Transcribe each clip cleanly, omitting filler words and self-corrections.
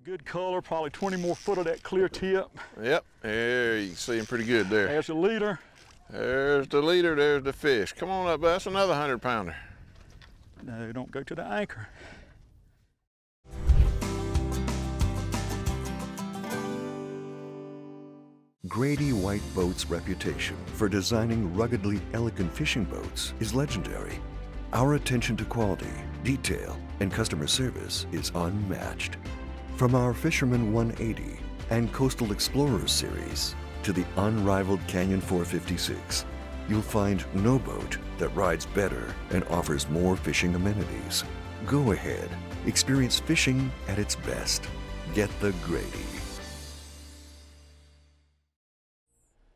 Good color, probably 20 more foot of that clear tip. Yep, there you can see him pretty good there. There's the leader. There's the leader, there's the fish. Come on up, bud. That's another 100-pounder. No, don't go to the anchor. Grady White Boats' reputation for designing ruggedly elegant fishing boats is legendary. Our attention to quality, detail, and customer service is unmatched. From our Fisherman 180 and Coastal Explorers series to the unrivaled Canyon 456, you'll find no boat that rides better and offers more fishing amenities. Go ahead, experience fishing at its best. Get the Grady.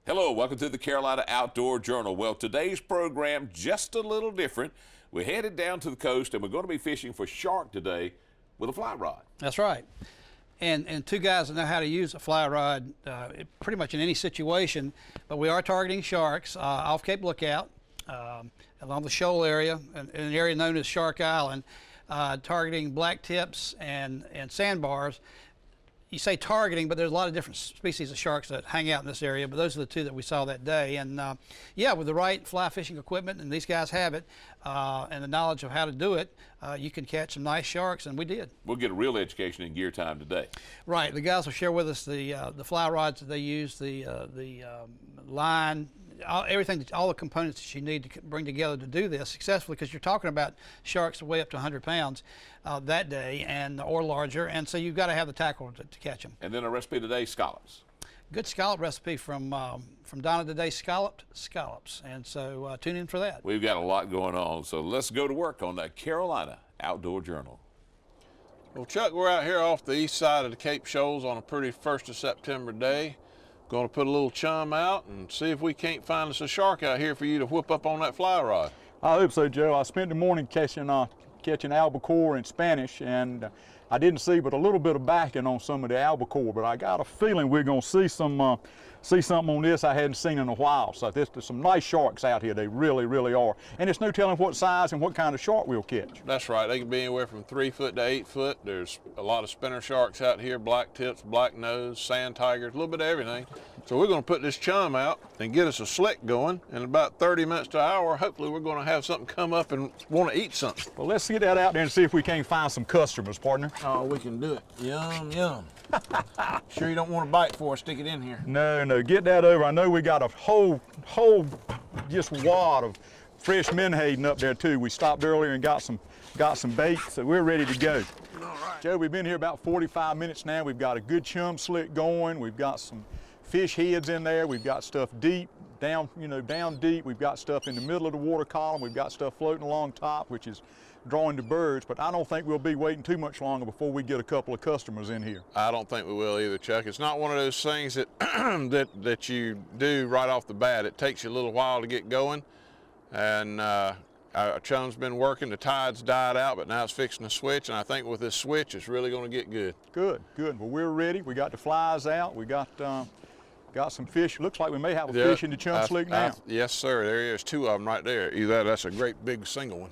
Hello, welcome to the Carolina Outdoor Journal. Well, today's program just a little different. We're headed down to the coast and we're going to be fishing for shark today with a fly rod. That's right. And two guys that know how to use a fly rod pretty much in any situation, but we are targeting sharks off Cape Lookout, along the shoal area, in an area known as Shark Island, targeting black tips and sandbars. You say targeting, but there's a lot of different species of sharks that hang out in this area, but those are the two that we saw that day. And yeah, with the right fly fishing equipment, and these guys have it, and the knowledge of how to do it, you can catch some nice sharks, and we did. We'll get a real education in gear time today. Right, the guys will share with us the fly rods that they use, the line, everything, all the components that you need to bring together to do this successfully, because you're talking about sharks that weigh up to 100 pounds that day or larger, and so you've got to have the tackle to catch them. And then our recipe today, scallops. Good scallop recipe from Donna today, scallops, and so tune in for that. We've got a lot going on, so let's go to work on that Carolina Outdoor Journal. Well, Chuck, we're out here off the east side of the Cape Shoals on a pretty 1st of September day. Going to put a little chum out and see if we can't find us a shark out here for you to whip up on that fly rod. I hope so, Joe. I spent the morning catching albacore in Spanish, and I didn't see but a little bit of backing on some of the albacore, but I got a feeling we're going to see something on this I hadn't seen in a while. So there's some nice sharks out here. They really, really are. And it's no telling what size and what kind of shark we'll catch. That's right. They can be anywhere from 3 foot to 8 foot. There's a lot of spinner sharks out here, black tips, black nose, sand tigers, a little bit of everything. So we're going to put this chum out and get us a slick going. In about 30 minutes to an hour, hopefully we're going to have something come up and want to eat something. Well, let's get that out there and see if we can't find some customers, partner. Oh, we can do it. Yum, yum. Sure you don't want to bite before I stick it in here? No, get that over. I know we got a whole just wad of fresh menhaden up there too. We stopped earlier and got some bait, so we're ready to go. All right. Joe, we've been here about 45 minutes now. We've got a good chum slick going. We've got some fish heads in there. We've got stuff deep, down deep. We've got stuff in the middle of the water column. We've got stuff floating along top, which is drawing the birds, but I don't think we'll be waiting too much longer before we get a couple of customers in here. I don't think we will either, Chuck. It's not one of those things that that you do right off the bat. It takes you a little while to get going, and our chum's been working. The tide's died out, but now it's fixing to switch, and I think with this switch, it's really going to get good. Good. Well, we're ready. We got the flies out. We got some fish. Looks like we may have a fish in the chum slick now. Yes, sir. There is 2 of them right there. That's a great big single one.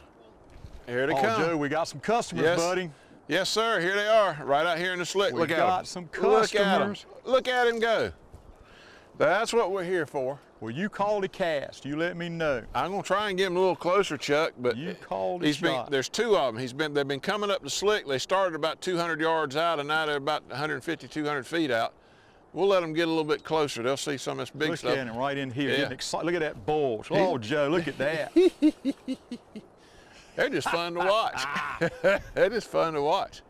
Here they come. Joe, we got some customers, buddy. Yes, sir. Here they are, right out here in the slick. Look at them. We got some customers. Look at him go. That's what we're here for. Well, you call the cast. You let me know. I'm gonna try and get him a little closer, Chuck. But you call the shot. There's 2 of them. They've been coming up the slick. They started about 200 yards out, and now they're about 150, 200 feet out. We'll let them get a little bit closer. They'll see some of this big stuff. Look at him right in here. Yeah. Getting excited. Look at that bulge. Oh, Joe, look at that. They're just fun to watch. They're just fun to watch.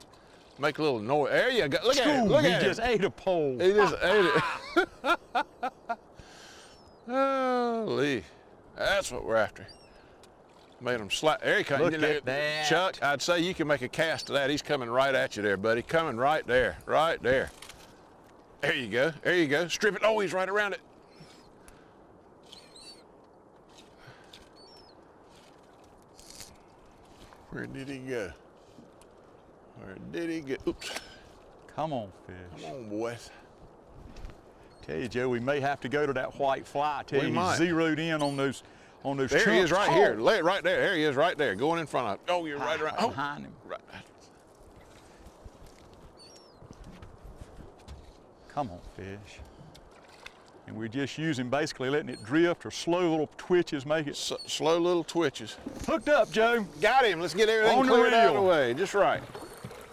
Make a little noise. There you go. Look at him. Look at him. He just ate a pole. He just ate it. Holy. That's what we're after. Made him slap. There he comes. Look at that. Chuck, I'd say you can make a cast of that. He's coming right at you there, buddy. Coming right there. Right there. There you go. There you go. Strip it. Oh, he's right around it. Where did he go? Where did he go? Oops. Come on, fish. Come on, boys. Tell you, Joe, we may have to go to that white fly. I tell you, he's zeroed in on those chunks. There he is right here. Lay it right there. There he is right there, going in front of. Oh, you're right around. Behind him. Right. Come on, fish. And we're just using, basically letting it drift or slow little twitches, make it. Slow little twitches. Hooked up, Joe. Got him. Let's get everything On the cleared out of reel. the way. Just right.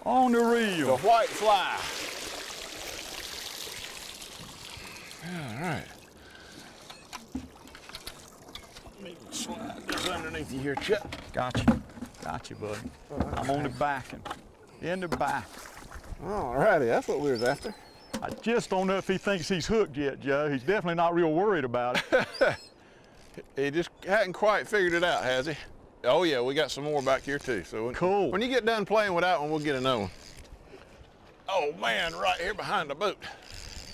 On the The reel. white fly. All right. Let me slide this underneath you here, Chuck. Gotcha. Gotcha, buddy. I'm on the back and in the back. All righty, that's what we was after. I just don't know if he thinks he's hooked yet, Joe. He's definitely not real worried about it. He just hadn't quite figured it out, has he? Oh yeah, we got some more back here too. So Cool. When you get done playing with that one, we'll get another one. Oh man, right here behind the boat.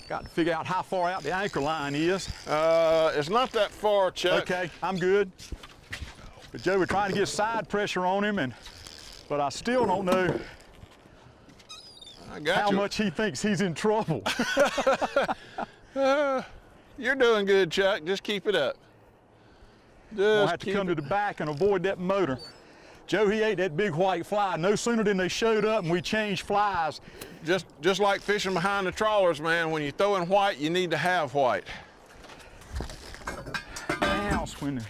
Got to figure out how far out the anchor line is. It's not that far, Chuck. Okay, I'm good. But Joe, we're trying to get side pressure on him, but I still don't know I got how you. much he thinks he's in trouble. You're doing good, Chuck. Just keep it up. We'll Just have to keep come it. to the back and avoid that motor. Joe, he ate that big white fly no sooner than they showed up and we changed flies. Just like fishing behind the trawlers, man. When you're throwing white, you need to have white. Now's when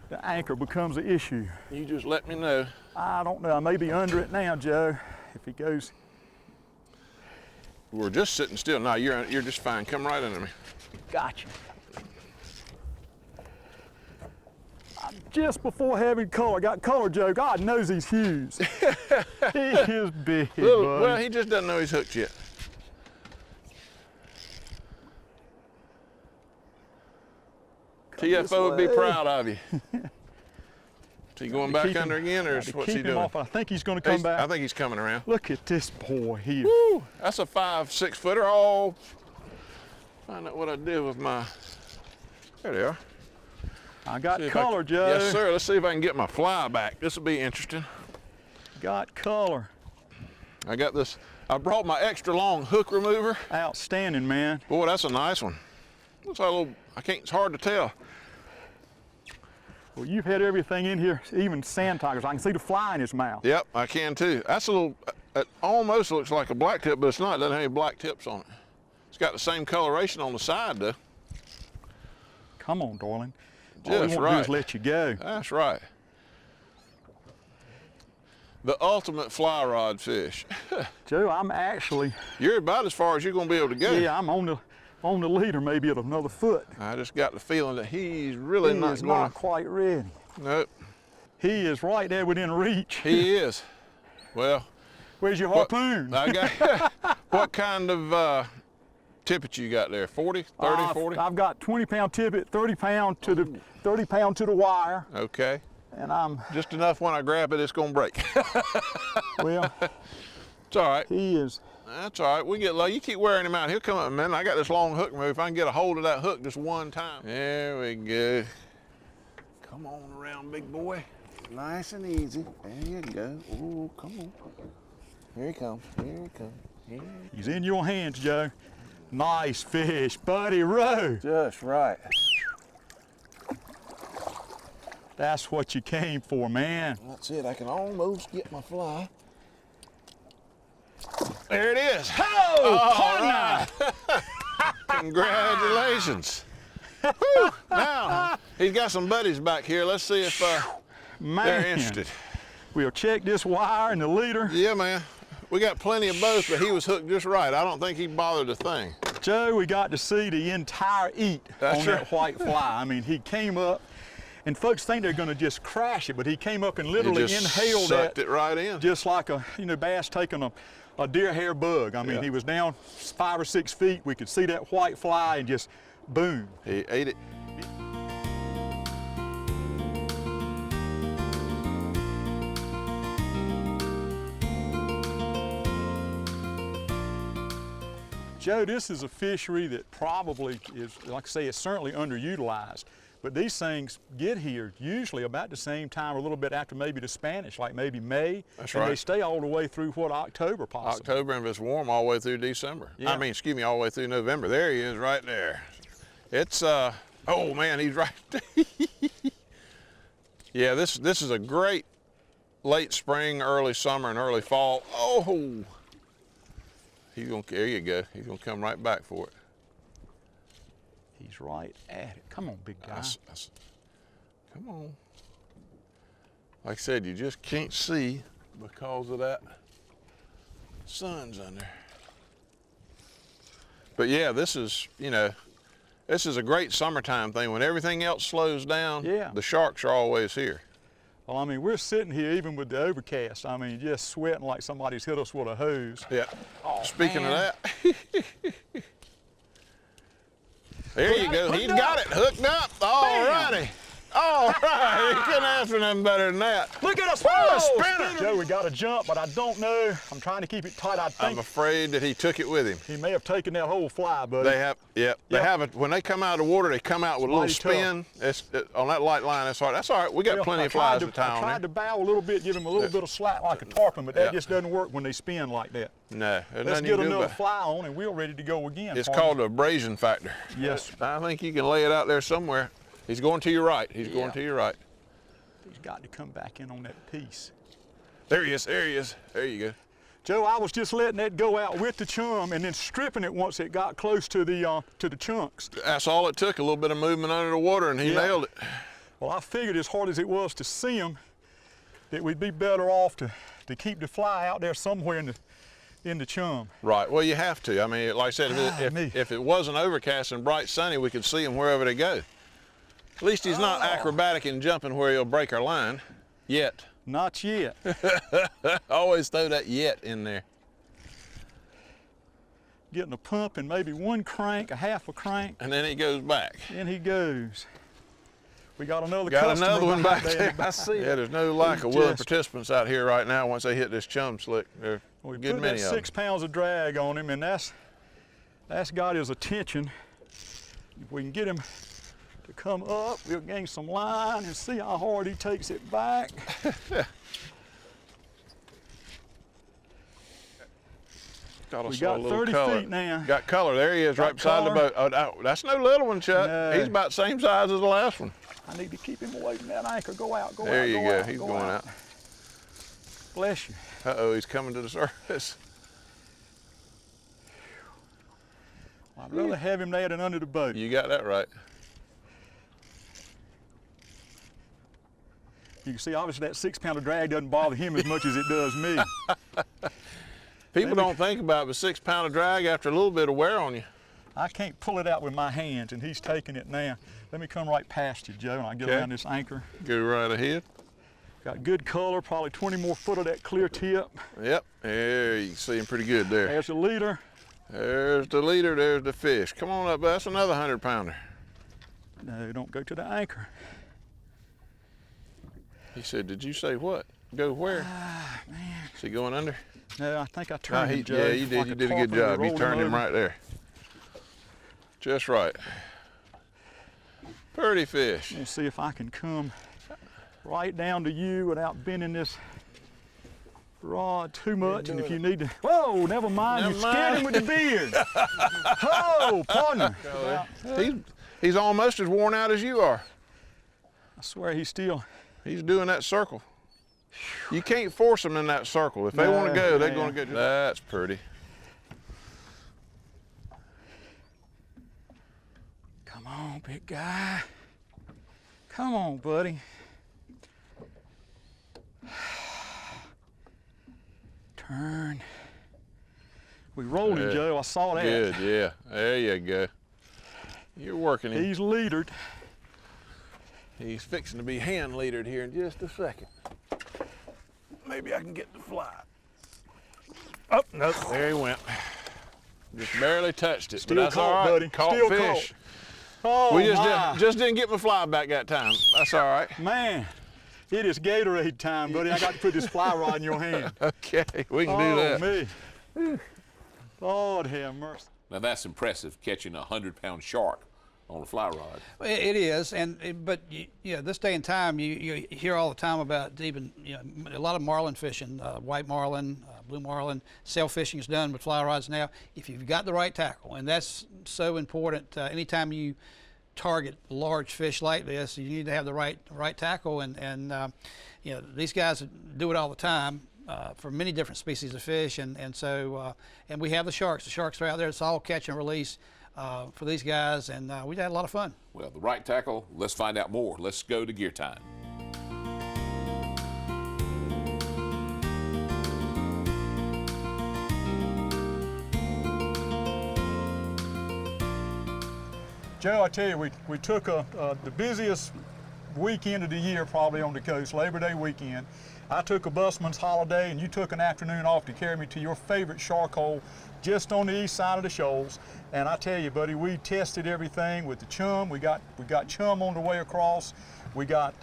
the anchor becomes an issue. You just let me know. I don't know, I may be under it now, Joe, if he goes. We're just sitting still. No, you're just fine. Come right under me. Gotcha. I'm just before having color. Got color, Joe. God knows he's huge. He is big, Well, buddy. he just doesn't know he's hooked yet. this TFO would be way. proud of you. Is he going back Keep him- under again, or got is to what's keep he him doing? off. I think he's going to come back. I think he's coming around. Look at this boy here. Woo, that's a 5-6 footer. Oh, find out what I did with my. There they are. I got See if color, Joe. Yes, sir. Let's see if I can get my fly back. This will be interesting. Got color. I got this. I brought my extra long hook remover. Outstanding, man. Boy, that's a nice one. Looks like a little. I can't. It's hard to tell. Well, you've had everything in here, even sand tigers. I can see the fly in his mouth. Yep, I can too. That's a little. It almost looks like a black tip, but it's not. It doesn't have any black tips on it. It's got the same coloration on the side though. Come on, darling. All Just we want to do right. is let you go. That's right. The ultimate fly rod fish. Joe, I'm actually, You're about as far as you're gonna be able to go. yeah, I'm on the leader, maybe at another foot. I just got the feeling that he's really He not is gonna. not quite ready. Nope, He is right there within reach. he is. Well, Where's your what, harpoon? I got. What kind of tippet you got there? 40, 30, 40? I've got 20-pound tippet, 30-pound to the 30-pound to the wire, Okay. and I'm Just enough when I grab it, it's gonna break. well. It's all right. He is. That's all right. We get low. You keep wearing him out. He'll come up in a minute. I got this long hook move. If I can get a hold of that hook just one time. There we go. Come on around, big boy. Nice and easy. There you go. Oh, come on. Here he comes. Here he comes. Here. He's in your hands, Joe. Nice fish, buddy. Row. Just right. That's what you came for, man. That's it. I can almost get my fly. There it is. Oh, All right. Congratulations. Whew. Now, he's got some buddies back here. Let's see if man. they're interested. We'll check this wire and the leader. Yeah, man. We got plenty of both, but he was hooked just right. I don't think he bothered a thing. Joe, we got to see the entire eat That's on right. that white fly. I mean, he came up, and folks think they're going to just crash it, but he came up and literally He just inhaled sucked that it right in. just like a bass taking a deer hair bug. I mean, Yeah. he was down 5 or 6 feet. We could see that white fly and just boom. He ate it. Joe, this is a fishery that probably is, like I say, it's certainly underutilized. But these things get here usually about the same time, or a little bit after maybe the Spanish, like maybe May. That's and right. they stay all the way through, what, October possibly? October, and if it's warm, all the way through December. Yeah. I mean, excuse me, all the way through November. There he is right there. It's, oh man, he's right there. Yeah, this is a great late spring, early summer, and early fall. Oh, There you go. He's gonna come right back for it. He's right at it. Come on, big guy. Come on. Like I said, you just can't see because of that sun's under. But yeah, this is, you know, this is a great summertime thing. When everything else slows down, yeah, the sharks are always here. Well, I mean, we're sitting here even with the overcast. I mean, just sweating like somebody's hit us with a hose. Yeah. Oh, Speaking man. of that, there you go. He's got it hooked up. All righty. All right. You couldn't ask for nothing better than that. Look at us. Whoa, spinner. Joe, we got to jump, but I don't know. I'm trying to keep it tight. I think I'm afraid that he took it with him. he may have taken that whole fly, buddy. They have, yeah. They have it when they come out of the water. They come out with a little Mighty spin. On that light line. That's hard. That's all right. We got plenty of flies to tie I on tried there. to bow a little bit, give him a little bit of slack like a tarpon, but that Yeah. just doesn't work when they spin like that. No, there's Let's nothing you get can do another about it. fly on, and we're ready to go again. It's partner. called the abrasion factor. Yes. I think you can lay it out there somewhere. He's going to your right. He's going to your right. He's got to come back in on that piece. There he is. There he is. There you go. Joe, I was just letting that go out with the chum and then stripping it once it got close to the chunks. That's all it took. A little bit of movement under the water, and he nailed it. Well, I figured as hard as it was to see him, that we'd be better off to keep the fly out there somewhere in the chum. Right. Well, you have to. I mean, like I said, if it wasn't overcast and bright sunny, we could see him wherever they go. At least he's not acrobatic and jumping where he'll break our line. Yet. Not yet. Always throw that yet in there. Getting a pump and maybe one crank, a half a crank, And then he goes back. and he goes. We got another Got customer another one back behind there. I see Yeah, it. there's no lack of He's willing just- participants out here right now once they hit this chum slick. There's We a good put many that of them. 6 pounds of drag on him, and that's got his attention. If we can get him to come up, we'll gain some line and see how hard he takes it back. We got 30 color. feet now. Got color. There he is, Got right beside the color. boat. Oh, that's no little one, Chuck. No. He's about the same size as the last one. I need to keep him away from that anchor. Go out, go out, There you go. out, He's going out. Bless you. Uh-oh, he's coming to the surface. I'd rather have him there than under the boat. You got that right. You can see, obviously, that 6 pound of drag doesn't bother him as much as it does me. People don't think about it, but 6 pound of drag after a little bit of wear on you. I can't pull it out with my hands, and he's taking it now. Let me come right past you, Joe, and I'll get Okay. around this anchor. Go right ahead. Got good color, probably 20 more foot of that clear tip. Yep. There, you can see him pretty good there. There's the leader. There's the leader, there's the fish. Come on up, that's another 100 pounder. No, don't go to the anchor. He said, did you say what? Go where? Man. Is he going under? No, I think I No, turned him, Joe. yeah, you did. like You a did a good tarpon, job. You rolled turned him over. right there. Just right. Pretty fish. Let me see if I can come right down to you without bending this rod too much. And if you need to, whoa, never mind. Never You scared him mind. with the beard. Oh, partner. He's almost as worn out as you are. I swear he's still. He's doing that circle. You can't force them in that circle. If they want to No, go, they're yeah. going to go. That's pretty. Come on, big guy. Come on, buddy. Turn. We rolled him, Yeah. Joe. I saw that. Good, yeah. There you go. You're working him. He's leadered. He's fixing to be hand leadered here in just a second. Maybe I can get the fly. Oh, nope. There he went. Just barely touched it. Still but that's caught, all right. buddy. Caught Still fish. Oh, We my. just didn't get my fly back that time. That's all right. Man, it is Gatorade time, buddy. I got to put this fly rod in your hand. Okay, we can do Oh, that. me. Lord have mercy. Now that's impressive, catching a 100-pound shark on a fly rod. It is, but this day and time, you hear all the time about even a lot of marlin fishing, white marlin, blue marlin, sail fishing is done with fly rods now. If you've got the right tackle, and that's so important. Anytime you target large fish like this, you need to have the right tackle, and these guys do it all the time. for many different species of fish, and so and we have the sharks. The sharks are out there. It's all catch and release for these guys, and we had a lot of fun. Well, the right tackle, let's find out more. Let's go to gear time. Joe, I tell you, we took the busiest weekend of the year probably on the coast, Labor Day weekend. I took a busman's holiday and you took an afternoon off to carry me to your favorite shark hole just on the east side of the shoals. And I tell you, buddy, we tested everything with the chum. We got chum on the way across. We got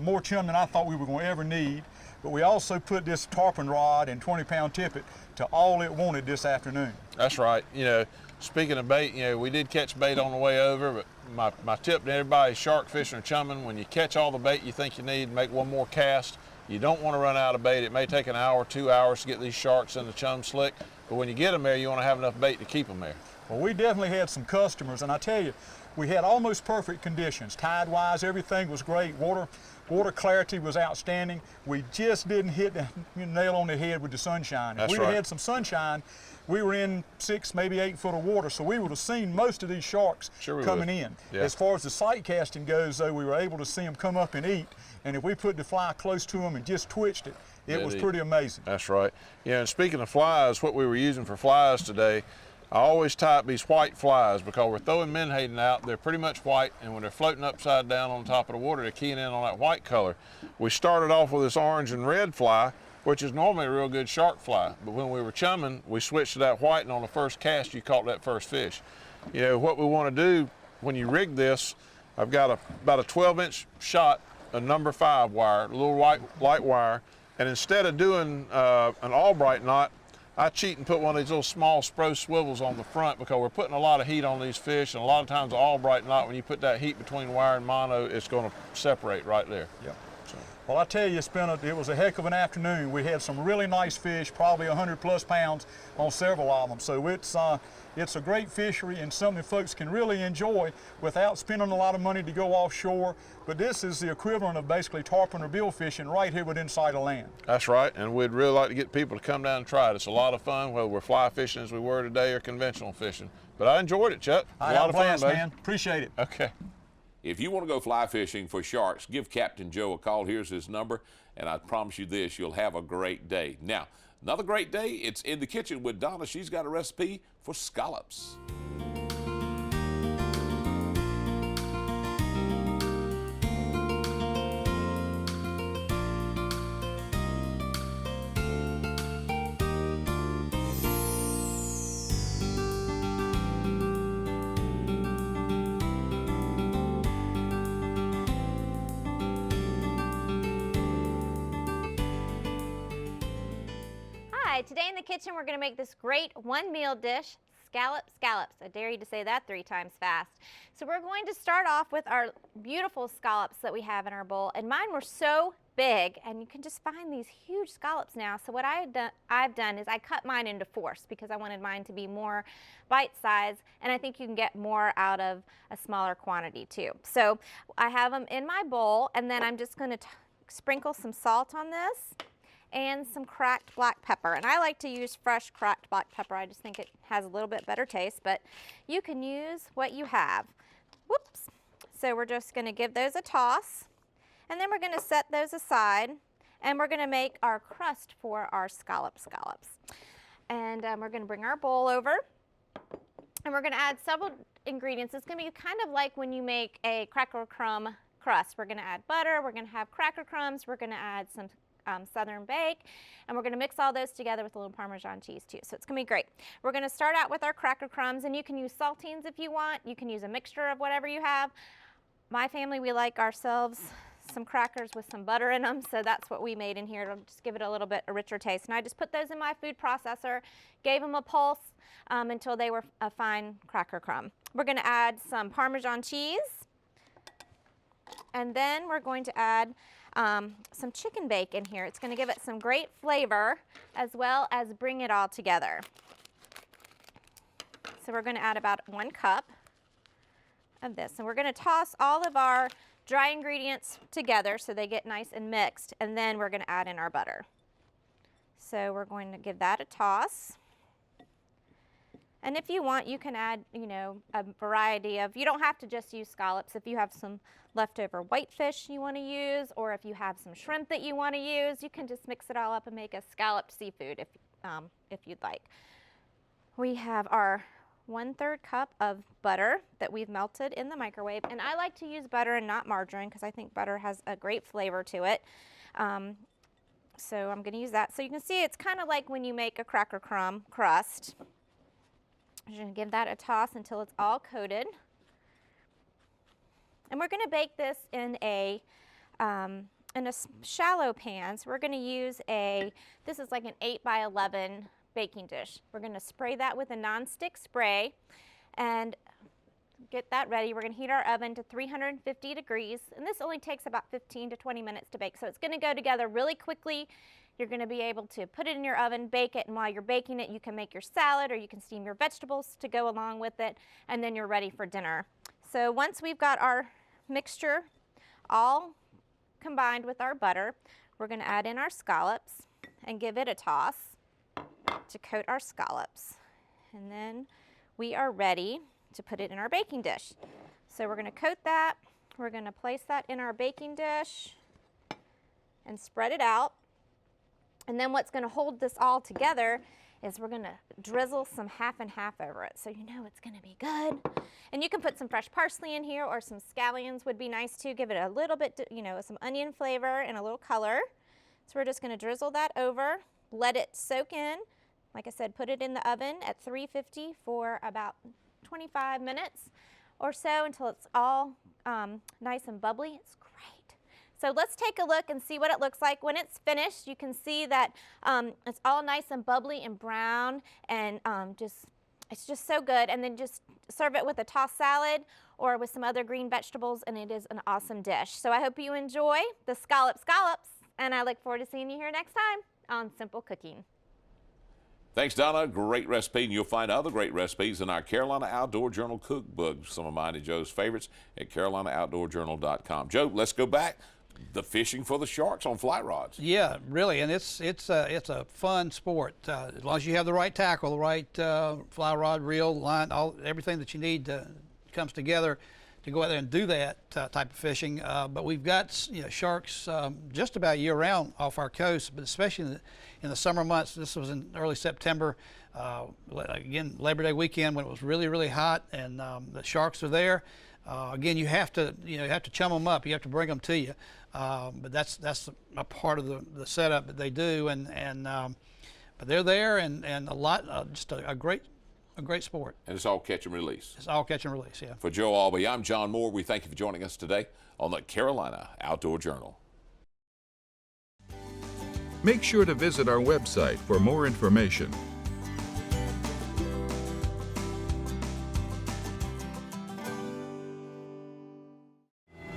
more chum than I thought we were going to ever need. But we also put this tarpon rod and 20-pound tippet to all it wanted this afternoon. That's right. You know, speaking of bait, you know, we did catch bait on the way over, but my tip to everybody, shark fishing or chumming, when you catch all the bait you think you need, make one more cast. You don't want to run out of bait. It may take an hour, 2 hours to get these sharks in the chum slick, but when you get them there, you want to have enough bait to keep them there. Well, we definitely had some customers, and I tell you, we had almost perfect conditions. Tide-wise, everything was great. Water clarity was outstanding. We just didn't hit the nail on the head with the sunshine. That's if we'd right. had some sunshine, we were in 6, maybe 8 foot of water, so we would have seen most of these sharks Sure we coming would. in. Yeah. As far as the sight casting goes, though, we were able to see them come up and eat, and if we put the fly close to them and just twitched it, it was pretty amazing. That's right. Yeah, and speaking of flies, what we were using for flies today, I always type these white flies because we're throwing menhaden out. They're pretty much white, and when they're floating upside down on top of the water, they're keying in on that white color. We started off with this orange and red fly, which is normally a real good shark fly, but when we were chumming, we switched to that white, and on the first cast, you caught that first fish. You know, what we want to do when you rig this, I've got about a 12-inch shot, a number 5 wire, a little light wire, and instead of doing an Albright knot, I cheat and put one of these little small spro swivels on the front because we're putting a lot of heat on these fish, and a lot of times the Albright knot, when you put that heat between wire and mono, it's going to separate right there. Yeah. Well, I tell you, it was a heck of an afternoon. We had some really nice fish, probably 100+ pounds on several of them. So it's a great fishery and something folks can really enjoy without spending a lot of money to go offshore. But this is the equivalent of basically tarpon or bill fishing right here within sight of land. That's right, and we'd really like to get people to come down and try it. It's a lot of fun, whether we're fly fishing as we were today or conventional fishing. But I enjoyed it, Chuck. I A had lot a of fun, blast, buddy. man. Appreciate it. Okay. If you want to go fly fishing for sharks, give Captain Joe a call. Here's his number, and I promise you this, you'll have a great day. Now, another great day, it's in the kitchen with Donna. She's got a recipe for scallops. Hi, today in the kitchen we're going to make this great one meal dish, scallops. I dare you to say that 3 times fast. So we're going to start off with our beautiful scallops that we have in our bowl, and mine were so big, and you can just find these huge scallops now. So what I've done is I cut mine into 4s because I wanted mine to be more bite-sized, and I think you can get more out of a smaller quantity too. So I have them in my bowl, and then I'm just going to sprinkle some salt on this and some cracked black pepper. And I like to use fresh cracked black pepper. I just think it has a little bit better taste, but you can use what you have. Whoops. So we're just going to give those a toss, and then we're going to set those aside, and we're going to make our crust for our scallops. And we're going to bring our bowl over, and we're going to add several ingredients. It's going to be kind of like when you make a cracker crumb crust. We're going to add butter, we're going to have cracker crumbs, we're going to add some Southern bake, and we're going to mix all those together with a little Parmesan cheese too. So it's going to be great. We're going to start out with our cracker crumbs, and you can use saltines if you want. You can use a mixture of whatever you have. My family, we like ourselves some crackers with some butter in them, so that's what we made in here. It'll just give it a little bit a richer taste. And I just put those in my food processor, gave them a pulse until they were a fine cracker crumb. We're going to add some Parmesan cheese, and then we're going to add some chicken bake in here. It's going to give it some great flavor as well as bring it all together. So we're going to add about 1 cup of this, and we're going to toss all of our dry ingredients together so they get nice and mixed, and then we're going to add in our butter. So we're going to give that a toss. And if you want, you can add, you know, a variety of, you don't have to just use scallops. If you have some leftover whitefish you want to use, or if you have some shrimp that you want to use, you can just mix it all up and make a scalloped seafood if you'd like. We have our 1/3 cup of butter that we've melted in the microwave. And I like to use butter and not margarine because I think butter has a great flavor to it. So I'm going to use that. So you can see it's kind of like when you make a cracker crumb crust. You're going to give that a toss until it's all coated. And we're going to bake this in a shallow pan. So we're going to use this is like an 8 by 11 baking dish. We're going to spray that with a nonstick spray and get that ready. We're going to heat our oven to 350 degrees. And this only takes about 15 to 20 minutes to bake. So it's going to go together really quickly. You're going to be able to put it in your oven, bake it, and while you're baking it, you can make your salad or you can steam your vegetables to go along with it, and then you're ready for dinner. So once we've got our mixture all combined with our butter, we're going to add in our scallops and give it a toss to coat our scallops. And then we are ready to put it in our baking dish. So we're going to coat that. We're going to place that in our baking dish and spread it out. And then what's going to hold this all together is we're going to drizzle some half and half over it, so you know it's going to be good. And you can put some fresh parsley in here, or some scallions would be nice too. Give it a little bit, you know, some onion flavor and a little color. So we're just going to drizzle that over, let it soak in. Like I said, put it in the oven at 350 for about 25 minutes or so until it's all nice and bubbly. It's great. So let's take a look and see what it looks like. When it's finished, you can see that it's all nice and bubbly and brown, and it's just so good. And then just serve it with a tossed salad or with some other green vegetables, and it is an awesome dish. So I hope you enjoy the scallops, and I look forward to seeing you here next time on Simple Cooking. Thanks, Donna. Great recipe, and you'll find other great recipes in our Carolina Outdoor Journal cookbook. Some of mine and Joe's favorites at CarolinaOutdoorJournal.com. Joe, let's go back. The fishing for the sharks on fly rods. Yeah, really, and it's a fun sport. As long as you have the right tackle, the right fly rod, reel, line, everything that you need comes together to go out there and do that type of fishing. But we've got sharks just about year round off our coast, but especially in the summer months. This was in early September. Again, Labor Day weekend when it was really, really hot, and the sharks are there. Again, you have to chum them up. You have to bring them to you. But that's a part of the setup that they do, but they're there, and just a great sport. And it's all catch and release. It's all catch and release, yeah. For Joe Albee, I'm John Moore. We thank you for joining us today on the Carolina Outdoor Journal. Make sure to visit our website for more information.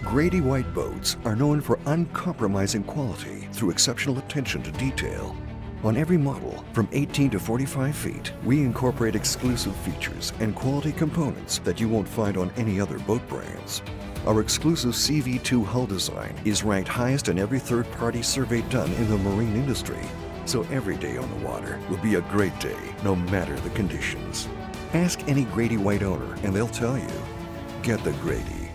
Grady White boats are known for uncompromising quality through exceptional attention to detail. On every model, from 18 to 45 feet, we incorporate exclusive features and quality components that you won't find on any other boat brands. Our exclusive CV2 hull design is ranked highest in every third-party survey done in the marine industry. So every day on the water will be a great day, no matter the conditions. Ask any Grady White owner and they'll tell you, get the Grady.